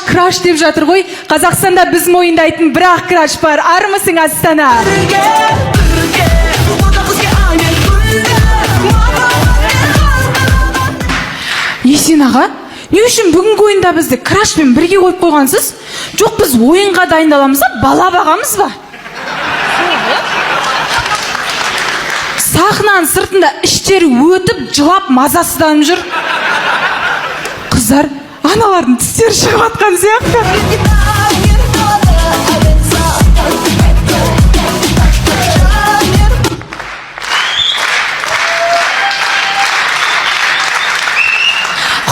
краш деп жатыр ғой. Қазақстанда біз мойындайтын бір-ақ краш бар. Армысың Астана? Есен аға, не үшін бүгінгі ойында бізді крашпен бірге қойып қойғансыз? Жоқ, біз ойынға дайындаламыз ба, бала бағамыз ба? Сахнаның сыртында іштері өтіп, жылап, мазасызданып жүр. Қыздар, аналардың тістері шығып атқан сияқты.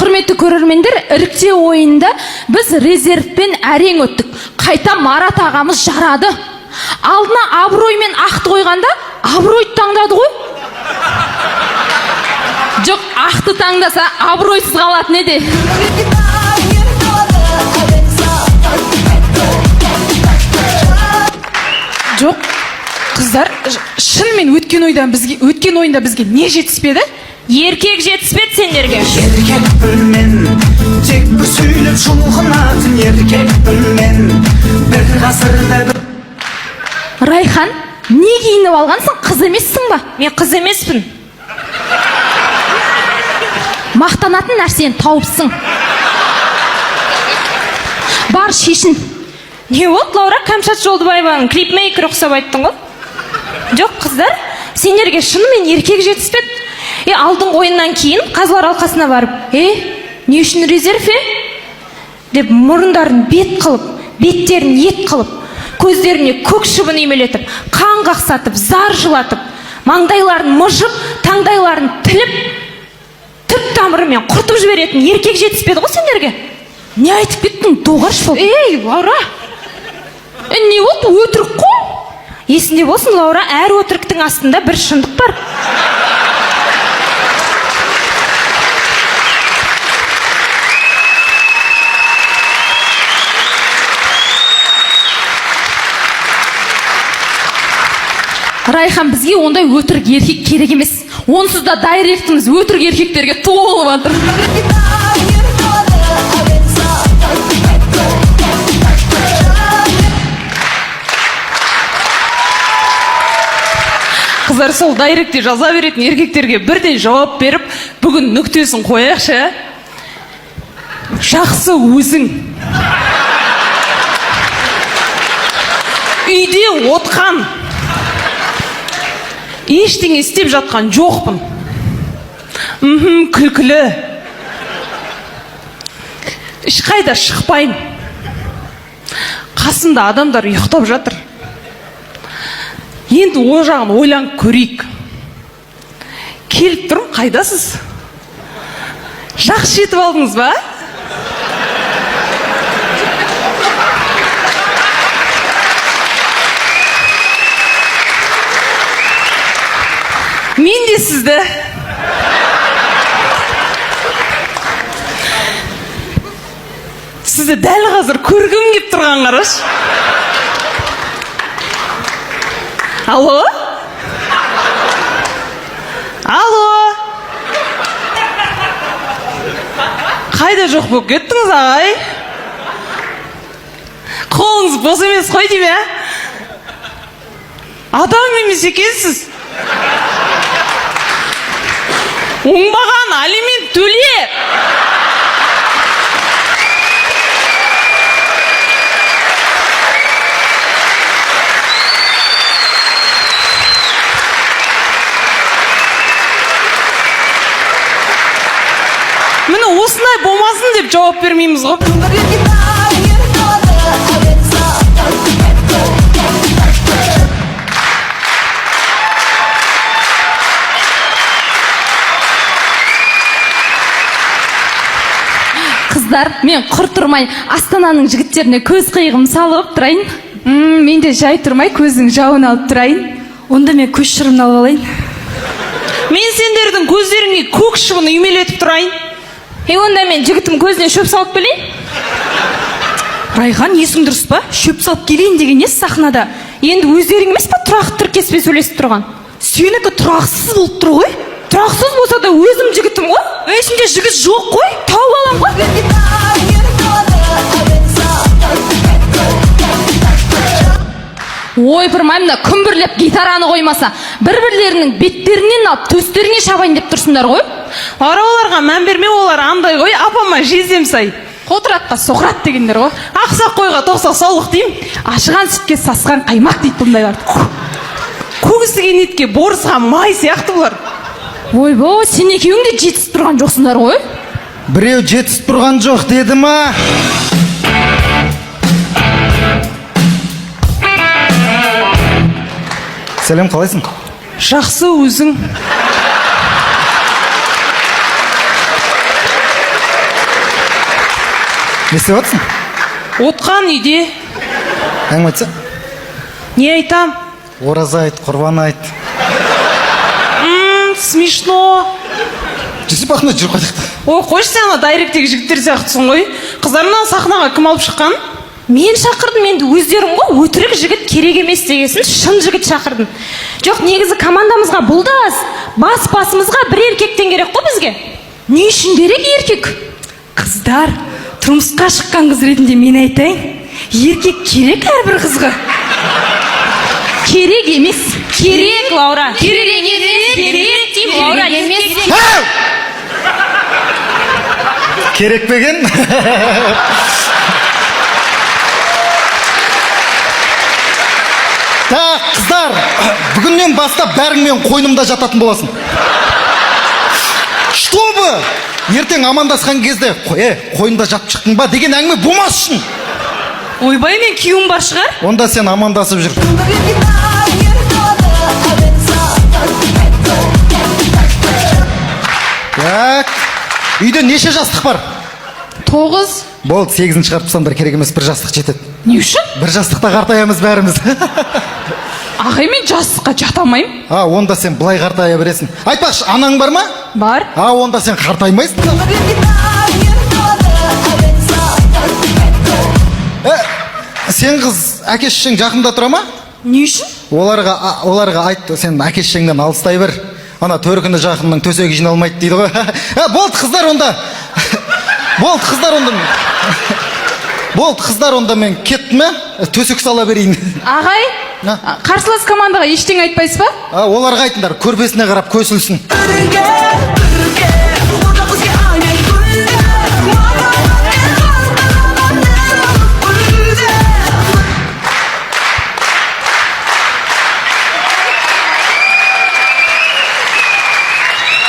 Құрметті көрермендер, іріктеу ойында біз резервпен әрең өттік. Қайта Марат ағамыз жарады. Алдына абыроймен ақты қойғанда, абыройды таңдады ғой. Жоқ, ақты таңдаса, абыройсыз қалатын еді. Жоқ, қыздар, шынымен өткен ойында бізге не жетіспеді? Еркек жетіспеді сендерге. Еркек білмен, тек бір сөйлеп шұлғынатын еркек білмен, бір ғасырда бір... Райхан, не киініп алғансың, қыз емессің ба? Мен қыз емеспін. Мақтанатын нәрсені тауыпсың. Бар, шешін. Не болды, Лаура? Кәмшат Жолдыбаеваның клипмейкер ұқсап айттың ғой? Жоқ, қыздар, сендерге шынымен еркек жетіспеді. Алдың ойыннан кейін қазылар алқасына барып, не үшін резерв, деп мұрындарын бет қылып, беттерін ет қылып, көздеріне көк шыбын үймелетіп, қан қақсатып, зар жылатып, маңдайларын мұжып, таңдайларын тіліп, түп тамырымен құртып жіберетін еркек жетіспеді ғой сендерге? Не айтып кеттің, доғаш бол? Лаура, не болды, өтірік қой? Есінде болсын, Лаура, әр өтіріктің астында бір шындық бар. Райхан, бізге ондай өтірік еркек керек емес. Онсыз да дайректіміз өтірік еркектерге толып жатыр. Қыздар, сол дайректте жаза беретін еркектерге бірден жауап беріп, бүгін нүктесін қояқшы. Жақсы өзің. Үйде отқан. Ештеңе істеп жатқан жоқпын. Күлкілі. Ешқайда шықпайын. Қасымда адамдар ұйықтап жатыр. Енді ол жағын ойланып көрейік. Келіп тұрым, қайдасыз? Жақсы жетіп алдыңыз ба? Мен де сізді. Сізді дәл қазір көргім кеп тұрған қараш. Алло? Алло? Қайда жоқ болып кеттіңіз, ағай? Қолыңыз бос емес қой дейме? Адам емес екенсіз. Оңбаған алимент төле. Міне осындай болмасын деп жауап бермейміз ғой. Қыздар, мен құр тұрмай Астананың жігіттеріне көз қиығым салып тұрайын. Мен де жай тұрмай көздің жауын алып тұрайын. Онда мен көз шырымын алып алайын. Мен сендердің көздеріңе көк шыбын үймелетіп тұрайын. Онда мен жігітім көзіне шөп салып келейін. Райхан, есің дұрыс па? Шөп салып келейін деген не сахнада? Енді өздерің емес па тұрақты тіркеспе сөйлесіп тұрған? Сенікі тұрақсыз болып тұр ғой? Тұрақсыз болса да өзім жігітім ғой. Ішінде жігіт жоқ қой? Тауып алам ғой. ойпырмай, мына күмбірлеп гитараны қоймаса, бір-бірлерінің беттерінен алып төстеріне шабайын деп тұрсыңдар ғой. Ара оларға мән берме, олар андай ғой, апама жездем сай. Қотыратқа соқырат дегендер ғой. Ақсақ қойға тоқсақ саулық дейм. Ашыған сүтке сасқан қаймақ дейді бұндайлар. Көгісіген етке борысқан май сияқты бұлар. Ойбой, сен екеуің де жетісіп тұрған жоқсыңдар ғой. Біреу жетісіп тұрған жоқ деді ма? Сәлем, қалайсың? Жақсы өзің. Не істеп жатсың? Отқан үйде. Әңгіме айтса? Не айтам? Ораза айт, құрбан айт. Смешно. Жүсіп ақына жүріп қайтақты. Ой, қойшы сен ана дайректегі жігіттер сияқтысың ғой. Қыздарынан сахнаға кім алып шыққан? Мен шақырдым, енді өздерің ғой, өтірік жігіт керек емес дегесін, шын жігіт шақырдым. Жоқ, негізі командамызға бұл да аз. Басымызға бір еркектен керек қой бізге. Не үшін керек еркек? Қыздар, тұрмысқа шыққан қыз ретінде мен айтайын, еркек керек әрбір қызға. Керек емес. Керек, Лаура. Керек емес. Керек деймін, Лаура. емес. Керекпеген? Қыздар, бүгіннен бастап бәріңмен қойнымда жататын боласың. Чтобы ертең амандасқан кезде қойнымда жатып шықтың ба деген әңгіме болмас үшін. Ойбай, мен күйеуім бар шығар. Онда сен амандасып жүр. Так, үйде неше жастық бар? 9. Болды, 8-ін шығарып тастаңдар, керек емес, бір жастық жетеді. Не үшін? Бір жастықта қартаямыз бәріміз. Ағай, мен жастыққа жата алмаймын. Онда сен былай қартая бересің. Айтпақшы, анаң бар ма? Бар. Онда сен қартаймайсың. Сен қыз әке-шешең жақында тұра ма? Не үшін? Оларға айт, сен әке-шешеңнен алыстай бер. Ана төркіні жақынның төсегі жиналмайды дейді ғой. Болды қыздар онда. Болды қыздар онда мен кеттім, төсек сала берейін. Ағай, қарсылас командаға ештеңе айтпайсыз ба? Оларға айтыңдар, көрпесіне қарап көсілсін.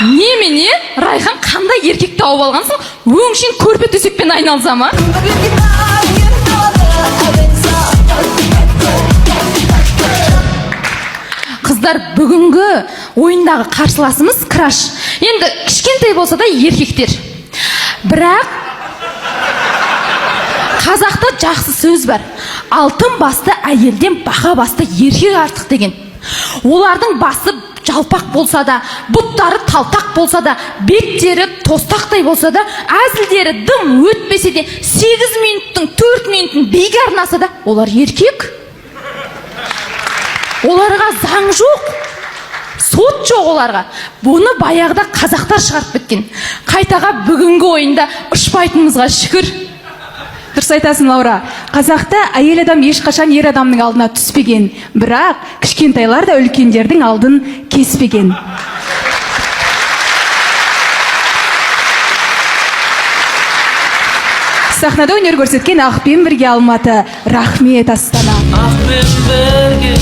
Немене? Райхан қандай еркек тауып алғансың? Өңшен көрпе төсекпен айналса ма? Қыздар, бүгінгі ойындағы қарсыласымыз Краш. Енді кішкентай болса да еркектер. Бірақ қазақта жақсы сөз бар. Алтын басты әйелден бақа басты еркек артық деген. Олардың басы жалпақ болса да, бұттары талтақ болса да, беттері тостақтай болса да, әзілдері дым өтпесе де, 8 минуттың 4 минутын биге арнаса да, олар еркек. Оларға заң жоқ, сот жоқ оларға. Бұны баяғыда қазақтар шығарып кеткен. Қайтаға бүгінгі ойында ұшпайтынымызға шүкір. Дұрыс айтасың, Лаура. Қазақта әйел адам ешқашан ер адамның алдына түспеген, бірақ кішкентайлар да үлкендердің алдын кеспеген. Сахнада өнер көрсеткен Ақпен бірге Алматы. Рахмет, Астана. Ақпен бірге